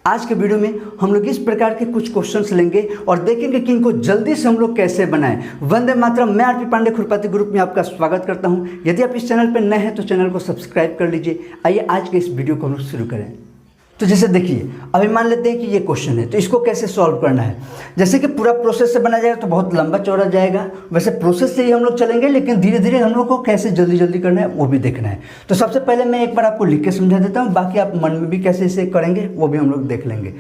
आज के वीडियो में हम लोग इस प्रकार के कुछ क्वेश्चंस लेंगे और देखेंगे कि इनको जल्दी से हम लोग कैसे बनाएं। वंदे मातरम। मैं आरपी पांडे खुरपाती ग्रुप में आपका स्वागत करता हूं। यदि आप इस चैनल पर नए हैं तो चैनल को सब्सक्राइब कर लीजिए। आइए आज के इस वीडियो को हम लोग शुरू करें। तो जैसे देखिए, अभी मान लेते हैं कि ये क्वेश्चन है, तो इसको कैसे सॉल्व करना है। जैसे कि पूरा प्रोसेस से बना जाएगा तो बहुत लंबा चौड़ा जाएगा, वैसे प्रोसेस से ही हम लोग चलेंगे, लेकिन धीरे धीरे हम लोग को कैसे जल्दी जल्दी करना है वो भी देखना है। तो सबसे पहले मैं एक बार आपको लिख के समझा देता हूँ, बाकी आप मन में भी कैसे इसे करेंगे वो भी हम लोग देख लेंगे।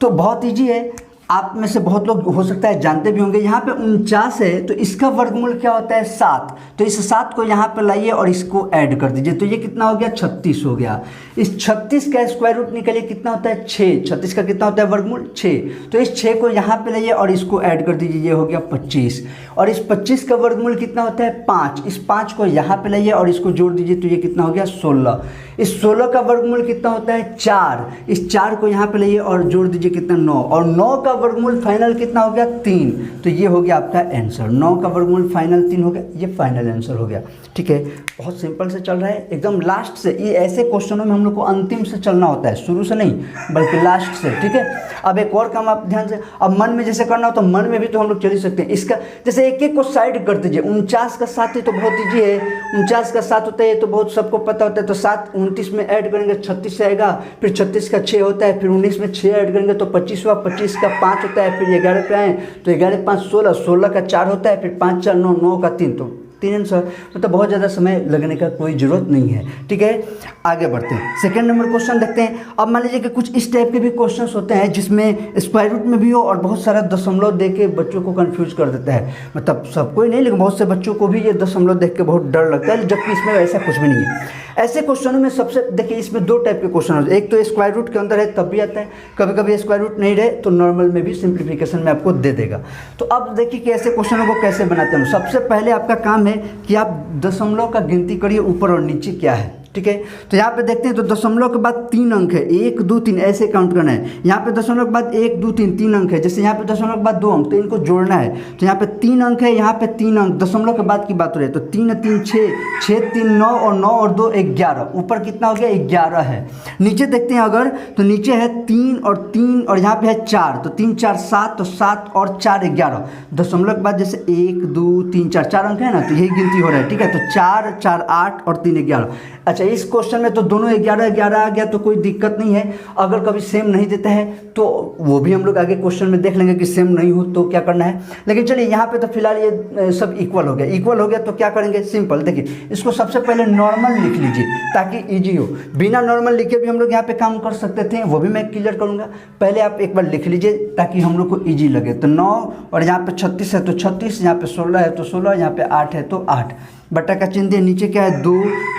तो बहुत ईजी है, आप में से बहुत लोग हो सकता है जानते भी होंगे। यहाँ पे 49 है तो इसका वर्गमूल क्या होता है 7। तो इस 7 को यहाँ पे लाइए और इसको ऐड कर दीजिए, तो ये कितना हो गया 36 हो गया। इस 36 का स्क्वायर रूट निकलिए कितना होता है 6। 36 का कितना होता है वर्गमूल 6। तो इस 6 को यहाँ पे लाइए और इसको ऐड कर दीजिए, ये हो गया 25। और इस 25 का वर्गमूल कितना होता है 5। इस 5 को यहाँ पे लाइए और इसको जोड़ दीजिए, तो ये कितना हो गया 16। इस 16 का वर्गमूल कितना होता है 4। इस 4 को यहाँ पे लाइए और जोड़ दीजिए कितना 9। और 9 का वर्गमूल फाइनल कितना हो गया 3। तो ये हो गया आपका आंसर। 9 का वर्गमूल फाइनल 3 हो गया, ये फाइनल आंसर हो गया। ठीक है, बहुत सिंपल से चल रहा है एकदम लास्ट से। ये ऐसे क्वेश्चनों में हम लोग को अंतिम से चलना होता है, शुरू से नहीं बल्कि लास्ट से। ठीक है, अब एक और काम आप ध्यान से, अब मन में जैसे करना हो तो मन में भी तो हम लोग चल ही सकते हैं। इसका जैसे एक एक को साइड कर दीजिए। 49 का 7 है तो बहुत ईजी है। 49 का 7 होता है तो बहुत सबको पता होता है। तो 7 29 में ऐड करेंगे 36 आएगा, फिर 36 का 6 होता है, फिर 19 में 6 ऐड करेंगे तो 25 हुआ। 25 का 5 होता है, फिर 11 पे आए तो 11 5 16। 16 का 4 होता है, फिर 5 4 9। 9 का 3, तो 3 आंसर। मतलब बहुत ज़्यादा समय लगने का कोई ज़रूरत नहीं है। ठीक है, आगे बढ़ते हैं। सेकंड नंबर क्वेश्चन देखते हैं। अब मान लीजिए कि कुछ इस टाइप के भी क्वेश्चंस होते हैं जिसमें स्क्वायर रूट में भी हो और बहुत सारा दशमलव देख के बच्चों को कंफ्यूज कर देता है। मतलब सबको ही नहीं, लेकिन बहुत से बच्चों को भी ये दशमलव देख के बहुत डर लगता है, जबकि इसमें ऐसा कुछ भी नहीं है। ऐसे क्वेश्चनों में सबसे देखिए, इसमें 2 टाइप के क्वेश्चन होते हैं। एक तो स्क्वायर रूट के अंदर है तब भी आता है, कभी कभी स्क्वायर रूट नहीं रहे तो नॉर्मल में भी सिंप्लीफिकेशन में आपको दे देगा। तो अब देखिए कि ऐसे क्वेश्चनों को कैसे बनाते हैं। सबसे पहले आपका काम है कि आप दशमलव का गिनती करिए ऊपर और नीचे क्या है। ठीक है, तो यहाँ पे देखते हैं तो दशमलव के बाद 3 अंक है, 1 2 3 ऐसे काउंट करना है। यहाँ पे दशमलव के बाद 1 2 3 3 अंक है, जैसे यहाँ पे दशमलव के बाद 2 अंक, तो इनको जोड़ना है। तो यहाँ पे 3 अंक है, यहाँ पे 3 अंक, दशमलव के बाद की बात हो रही है। तो 3 3 6, 6 3 9 और 9 और 2 11। ऊपर कितना हो गया 11 है। नीचे देखते हैं अगर, तो नीचे है 3 और यहाँ पे है 4, तो 3 4 7, तो 7 और 4 11। दशमलव के बाद जैसे 1 2 3 4 4 अंक है ना, तो यही गिनती हो रहा है। ठीक है, तो 4 4 8 और 3 11। अच्छा, इस क्वेश्चन में तो दोनों 11 11 आ गया तो कोई दिक्कत नहीं है। अगर कभी सेम नहीं देता है तो वो भी हम लोग आगे क्वेश्चन में देख लेंगे कि सेम नहीं हो तो क्या करना है। लेकिन चलिए यहाँ पे तो फिलहाल ये सब इक्वल हो गया। इक्वल हो गया तो क्या करेंगे, सिंपल देखिए, इसको सबसे पहले नॉर्मल लिख लीजिए ताकि ईजी हो। बिना नॉर्मल लिखे भी हम लोग यहाँ पे काम कर सकते थे, वो भी मैं क्लियर करूँगा। पहले आप एक बार लिख लीजिए ताकि हम लोग को ईजी लगे। तो 9 और यहाँ पे 36 है तो 36, यहाँ पे 16 है तो 16, यहाँ पे 8 है तो 8। बटा का चिन्ह दिए, नीचे क्या है 2,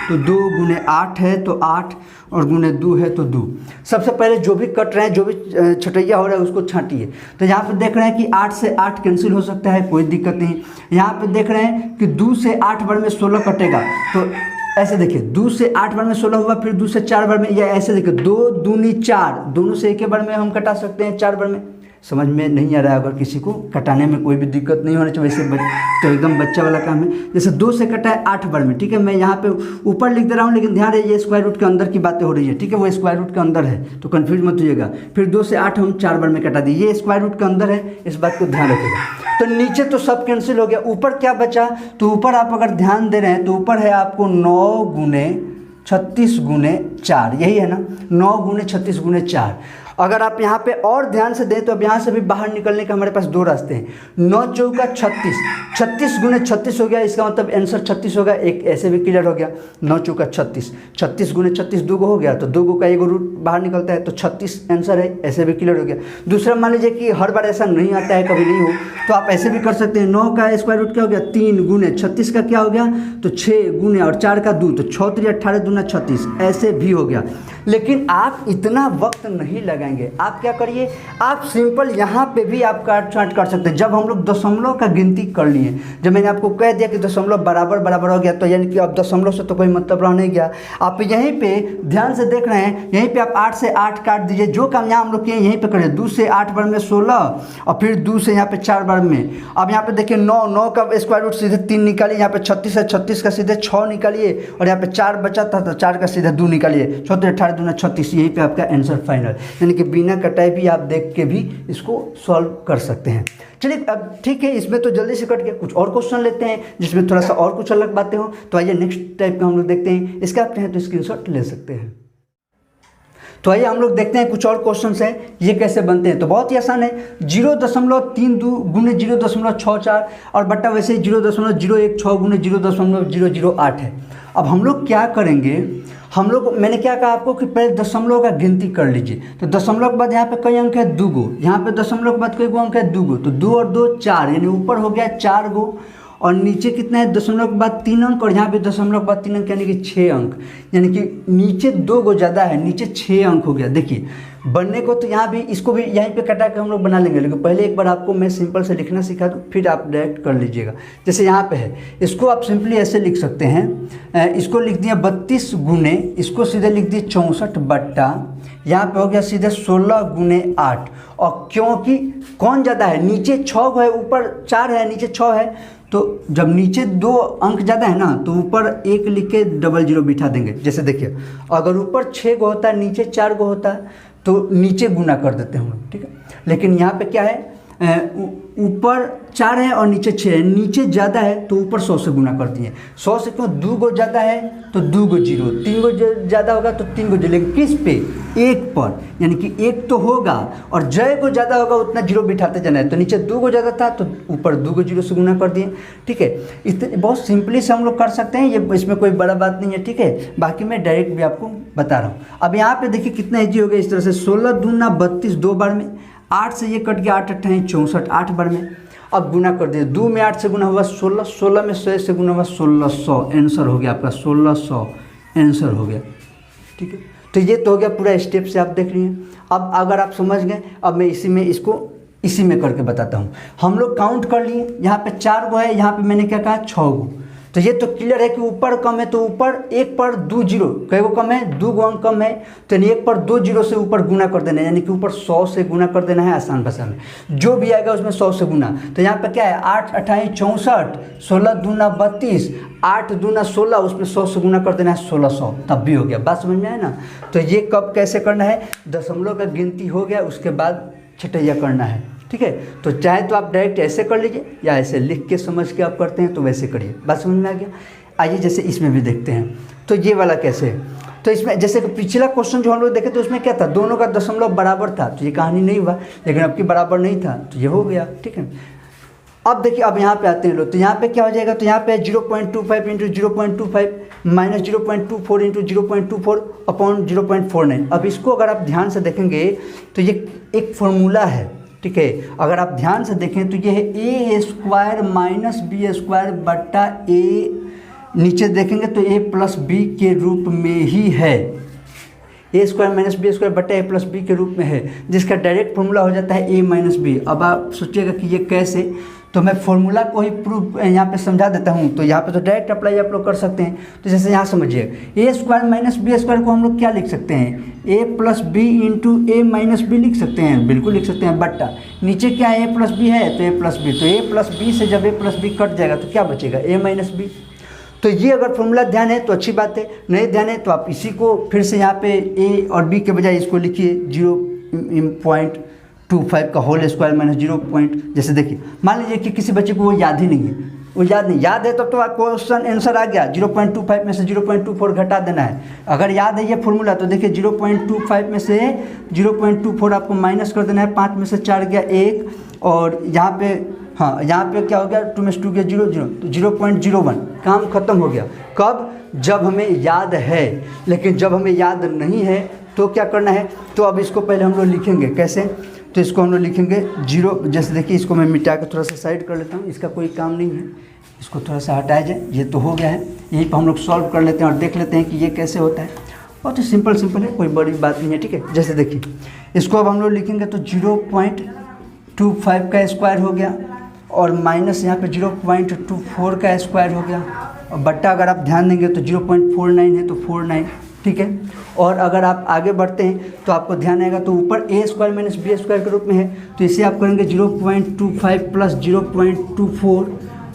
तो 2 गुने 8 है तो 8 और गुने 2 है तो 2। सबसे पहले जो भी कट रहे हैं, जो भी छटैया हो रहा है उसको छांटिए। तो यहाँ पे देख रहे हैं कि 8 से 8 कैंसिल हो सकता है, कोई दिक्कत नहीं। यहाँ पे देख रहे हैं कि 2 से 8 बार में 16 कटेगा, तो ऐसे देखिए 2 से 8 बार में 16 हुआ, फिर 2 से 4 बार में, या ऐसे देखिए 2 दूनी 4, दोनों से एक ही बार में हम कटा सकते हैं 4 बार में। समझ में नहीं आ रहा है अगर किसी को, कटाने में कोई भी दिक्कत नहीं होना चाहिए, वैसे तो एकदम बच्चा वाला काम है। जैसे 2 से कटा है 8 बार में। ठीक है, मैं यहाँ पे ऊपर लिख दे रहा हूँ, लेकिन ध्यान रहे ये स्क्वायर रूट के अंदर की बातें हो रही है। ठीक है, वो स्क्वायर रूट के अंदर है तो कन्फ्यूज मत होइएगा। फिर 2 से 8 हम 4 बार में कटा दिए, ये स्क्वायर रूट के अंदर है, इस बात को ध्यान रखिएगा। तो नीचे तो सब कैंसिल हो गया, ऊपर क्या बचा, तो ऊपर आप अगर ध्यान दे रहे हैं तो ऊपर है आपको 9 गुने 36 गुने 4, यही है ना, 9 गुने 36 गुने 4। अगर आप यहाँ पे और ध्यान से दें तो अब यहाँ से भी बाहर निकलने का हमारे पास 2 रास्ते हैं। 9 चौका 36, 36 गुने 36 हो गया, इसका मतलब आंसर 36 होगा। एक ऐसे भी क्लियर हो गया, 9 चौका 36, 36 गुने 36 2 हो गया, तो 2 का 1 रूट बाहर निकलता है तो 36 आंसर है, ऐसे भी क्लियर हो गया। दूसरा मान लीजिए कि हर बार ऐसा नहीं आता है, कभी नहीं हो, तो आप ऐसे भी कर सकते हैं। 9 का स्क्वायर रूट क्या हो गया 3 गुने 36 का क्या हो गया, तो 6 गुने और 4 का 2, तो 6 3 18 दूना 36, ऐसे भी हो गया। लेकिन आप इतना वक्त नहीं लगाएंगे, आप क्या करिए, आप सिंपल यहाँ पे भी आप काट छांट कर सकते हैं। जब हम लोग दशमलव का गिनती कर लिए नहीं है। जब मैंने आपको कह दिया कि दशमलव बराबर बराबर हो गया तो यानी कि अब दशमलव से तो कोई मतलब रह नहीं गया। आप यहीं पे ध्यान से देख रहे हैं, यहीं पे आप 8 से 8 काट दीजिए। जो काम यहाँ हम लोग किए यहीं पे करें, 2 से 8 बार में 16 और फिर 2 से यहाँ पे 4 बार में। अब यहाँ पे देखिए 9 का स्क्वायर रूट सीधे 3 निकालिए, यहाँ पे 36 है, 36 का सीधे 6 निकालिए और यहाँ पे 4 बचा था तो 4 का सीधे 2 निकालिए, 34 18 दूना 36। यहीं पे आपका आंसर फाइनल, यानी कि बिना कटाई भी आप देख के भी इसको सॉल्व कर सकते हैं। चलिए अब ठीक है, इसमें तो जल्दी से कट गया। कुछ और क्वेश्चन लेते हैं जिसमें थोड़ा सा और कुछ अलग बातें हो। तो आइए नेक्स्ट टाइप का हम लोग देखते हैं। इसका आप चाहें तो स्क्रीनशॉट ले सकते हैं। तो आइए हम लोग देखते हैं कुछ और क्वेश्चंस हैं, ये कैसे बनते हैं। तो बहुत ही आसान है, 0.32 गुने 0.64 और बट्टा वैसे ही 0.016 गुने 0.008 है। अब हम लोग क्या करेंगे, हम लोग मैंने क्या कहा आपको कि पहले दशमलव का गिनती कर लीजिए। तो दशमलव के बाद यहाँ पे कई अंक है, 2 गो। यहाँ पे दशमलव के बाद कई गो अंक है, 2 गो। तो 2 और 2 4, यानी ऊपर हो गया 4 गो और नीचे कितना है, दशमलव के बाद 3 अंक और यहाँ पे दशमलव के बाद 3 अंक यानी कि 6 अंक। यानी कि नीचे 2 गो ज़्यादा है, नीचे 6 अंक हो गया। देखिए बनने को तो यहाँ भी इसको भी यहीं पे कटा के हम लोग बना लेंगे, लेकिन पहले एक बार आपको मैं सिंपल से लिखना सिखा दूँ, फिर आप डायरेक्ट कर लीजिएगा। जैसे यहाँ पे है, इसको आप सिंपली ऐसे लिख सकते हैं, इसको लिख दिया 32 गुने, इसको सीधे लिख दिए 64 बट्टा, यहाँ पे हो गया सीधे 16 गुने 8। और क्योंकि कौन ज़्यादा है, नीचे 6 है, ऊपर 4 है, नीचे 6 है, तो जब नीचे 2 अंक ज़्यादा है ना तो ऊपर 1 लिख के 00 बिठा देंगे। जैसे देखिए अगर ऊपर 6 गो होता है, नीचे 4 गो होता है तो नीचे गुना कर देते हैं हम लोग, ठीक है। लेकिन यहाँ पे क्या है, ऊपर 4 है और नीचे 6 है, नीचे ज़्यादा है तो ऊपर 100 से गुना कर दिए। 100 से क्यों, 2 गो ज़्यादा है तो 2 गो 0, 3 गो ज़्यादा होगा तो 3 गो 0, लेकिन किस पे, 1 पर, यानी कि 1 तो होगा और जय को ज़्यादा होगा उतना 0 बिठाते जाना है। तो नीचे 2 गो ज़्यादा था तो ऊपर 2 गो 0 से गुना कर दिए, ठीक है। इतने बहुत सिंपली से हम लोग कर सकते हैं, ये इसमें कोई बड़ा बात नहीं है, ठीक है। बाकी मैं डायरेक्ट भी आपको बता रहा हूँ। अब यहाँ पर देखिए कितना ईजी हो गया इस तरह से, 16 दूना 32 2 बार में, 8 से ये कट गया, 8 8 64 8 बार में। अब गुना कर दिए, 2 में 8 से गुना हुआ 16, 16 में 100 से गुना हुआ 1600, आंसर हो गया आपका 1600, आंसर हो गया, ठीक है। तो ये तो हो गया पूरा स्टेप से आप देख रही हैं। अब अगर आप समझ गए, अब मैं इसी में करके बताता हूँ। हम लोग काउंट कर लिए, यहाँ पे 4 गो है, यहाँ पे मैंने क्या कहा 6 गो। तो ये तो क्लियर है कि ऊपर कम है तो ऊपर 1 पर 2 0, कई गो कम है, 2 गो अंक कम है, तो 1 पर 2 0 से ऊपर गुना कर देना है, यानी कि ऊपर 100 से गुना कर देना है। आसान भाषा में जो भी आएगा उसमें 100 से गुना। तो यहाँ पे क्या है, 8 28 64, 16 दूना 32, 8 दूना 16, उसमें 100 से गुना कर देना है 1600, तब भी हो गया। बात समझ में आए ना। तो ये कब कैसे करना है, दशमलव का गिनती हो गया उसके बाद छटैया करना है, ठीक है। तो चाहे तो आप डायरेक्ट ऐसे कर लीजिए या ऐसे लिख के समझ के आप करते हैं तो वैसे करिए। बात समझ में आ गया। आइए जैसे इसमें भी देखते हैं, तो ये वाला कैसे है। तो इसमें जैसे कि पिछला क्वेश्चन जो हम लोग देखे तो उसमें क्या था, दोनों का दशमलव बराबर था, तो ये कहानी नहीं हुआ। लेकिन अब की बराबर नहीं था तो ये हो गया, ठीक है। अब देखिए, अब यहाँ पे आते हैं लोग, तो यहाँ पे क्या हो जाएगा, तो यहाँ पे 0.25 इंटू 0.25 माइनस 0.24 इंटू 0.24 अपॉन 0.49। अब इसको अगर आप ध्यान से देखेंगे तो ये एक फॉर्मूला है, ठीक है। अगर आप ध्यान से देखें तो ये है ए स्क्वायर माइनस बी स्क्वायर बट्टा ए, नीचे देखेंगे तो ए प्लस बी के रूप में ही है। ए स्क्वायर माइनस बी स्क्वायर बट्टा ए प्लस बी के रूप में है, जिसका डायरेक्ट फॉर्मूला हो जाता है ए माइनस बी। अब आप सोचिएगा कि ये कैसे, तो मैं फॉर्मूला को ही प्रूफ यहाँ पे समझा देता हूँ। तो यहाँ पे तो डायरेक्ट अप्लाई आप लोग कर सकते हैं। तो जैसे यहाँ समझिए, ए स्क्वायर माइनस बी स्क्वायर को हम लोग क्या लिख सकते हैं, ए प्लस बी इंटू ए माइनस बी लिख सकते हैं, बिल्कुल लिख सकते हैं। बट्टा नीचे क्या है, ए प्लस बी है तो ए प्लस बी, तो ए प्लस बी से जब ए प्लस बी कट जाएगा तो क्या बचेगा, ए माइनस बी। तो ये अगर फॉर्मूला ध्यान है तो अच्छी बात है, नहीं ध्यान है तो आप इसी को फिर से यहाँ पे ए और बी के बजाय इसको लिखिए 0.25 का होल स्क्वायर माइनस 0. जैसे देखिए, मान लीजिए कि किसी बच्चे को वो याद ही नहीं है, वो याद नहीं, याद है तब तो क्वेश्चन आंसर आ गया। 0.25 में से 0.24 घटा देना है। अगर याद है ये फॉर्मूला तो देखिए 0.25 में से 0.24 आपको माइनस कर देना है। 5 में से 4 गया 1 और यहाँ पे हाँ, यहाँ पे क्या हो गया 2 में से 2 गया 0 0, तो 0.01 काम खत्म हो गया। कब, जब हमें याद है। लेकिन जब हमें याद नहीं है तो क्या करना है, तो अब इसको पहले हम लोग लिखेंगे कैसे, तो इसको हम लोग लिखेंगे 0। जैसे देखिए, इसको मैं मिटा के थोड़ा सा साइड कर लेता हूँ, इसका कोई काम नहीं है, इसको थोड़ा सा हटाया जाए। ये तो हो गया है, यहीं पर हम लोग सॉल्व कर लेते हैं और देख लेते हैं कि ये कैसे होता है। बहुत ही सिंपल है, कोई बड़ी बात नहीं है, ठीक है। जैसे देखिए, इसको अब हम लोग लिखेंगे तो 0.25 का स्क्वायर हो गया और माइनस यहाँ पे 0.24 का स्क्वायर हो गया, और बट्टा अगर आप ध्यान देंगे तो 0.49 है तो 49, ठीक है। और अगर आप आगे बढ़ते हैं तो आपको ध्यान आएगा तो ऊपर ए स्क्वायर माइनस बी स्क्वायर के रूप में है, तो इसे आप करेंगे 0.25 प्लस 0.24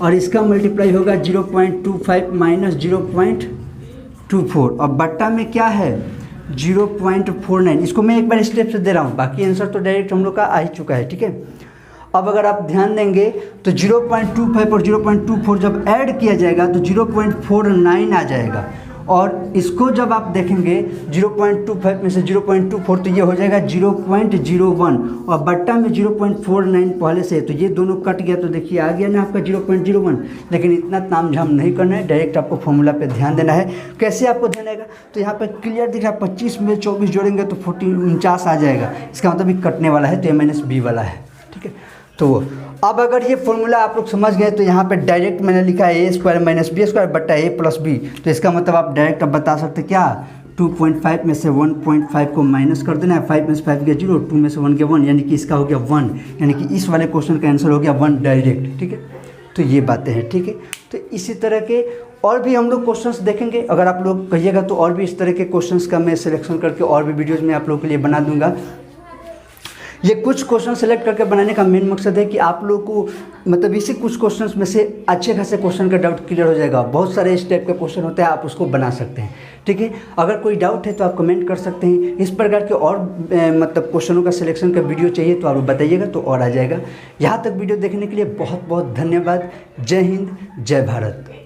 और इसका मल्टीप्लाई होगा 0.25 माइनस 0.24 और बट्टा में क्या है 0.49। इसको मैं एक बार स्टेप से दे रहा हूँ, बाकी आंसर तो डायरेक्ट हम लोग का आ ही चुका है, ठीक है। अब अगर आप ध्यान देंगे तो 0.25 और 0.24 जब ऐड किया जाएगा तो 0.49 आ जाएगा, और इसको जब आप देखेंगे 0.25 में से 0.24 तो ये हो जाएगा 0.01 और बट्टा में 0.49 पहले से है, तो ये दोनों कट गया तो देखिए आ गया ना आपका 0.01। लेकिन इतना तामझाम नहीं करना है, डायरेक्ट आपको फॉर्मूला पे ध्यान देना है। कैसे आपको ध्यान आएगा तो यहाँ पर क्लियर दिख रहा है 25 में 24 जोड़ेंगे तो 49 आ जाएगा, इसका मतलब ये कटने वाला है तो ए माइनस बी वाला है, ठीक है। तो अब अगर ये फॉर्मूला आप लोग समझ गए तो यहाँ पे डायरेक्ट मैंने लिखा है ए स्क्वायर माइनस बी स्क्वायर बट्टा ए प्लस बी, तो इसका मतलब आप डायरेक्ट अब बता सकते क्या 2.5 में से 1.5 को माइनस कर देना है, 5 में से 5 गया 0, 2 में से 1 गया 1, यानी कि इसका हो गया 1, यानी कि इस वाले क्वेश्चन का आंसर हो गया 1 डायरेक्ट, ठीक है। तो ये बातें हैं, ठीक है। तो इसी तरह के और भी हम लोग क्वेश्चंस देखेंगे, अगर आप लोग कहिएगा तो और भी इस तरह के क्वेश्चंस का मैं सिलेक्शन करके और भी वीडियोज़ में आप लोगों के लिए बना दूंगा। ये कुछ क्वेश्चन सेलेक्ट करके बनाने का मेन मकसद है कि आप लोग को मतलब इसी कुछ क्वेश्चंस में से अच्छे खासे क्वेश्चन का डाउट क्लियर हो जाएगा। बहुत सारे इस टाइप के क्वेश्चन होते हैं, आप उसको बना सकते हैं, ठीक है। अगर कोई डाउट है तो आप कमेंट कर सकते हैं। इस प्रकार के और मतलब क्वेश्चनों का सिलेक्शन का वीडियो चाहिए तो आप बताइएगा तो और आ जाएगा। यहाँ तक वीडियो देखने के लिए बहुत बहुत धन्यवाद। जय हिंद, जय भारत।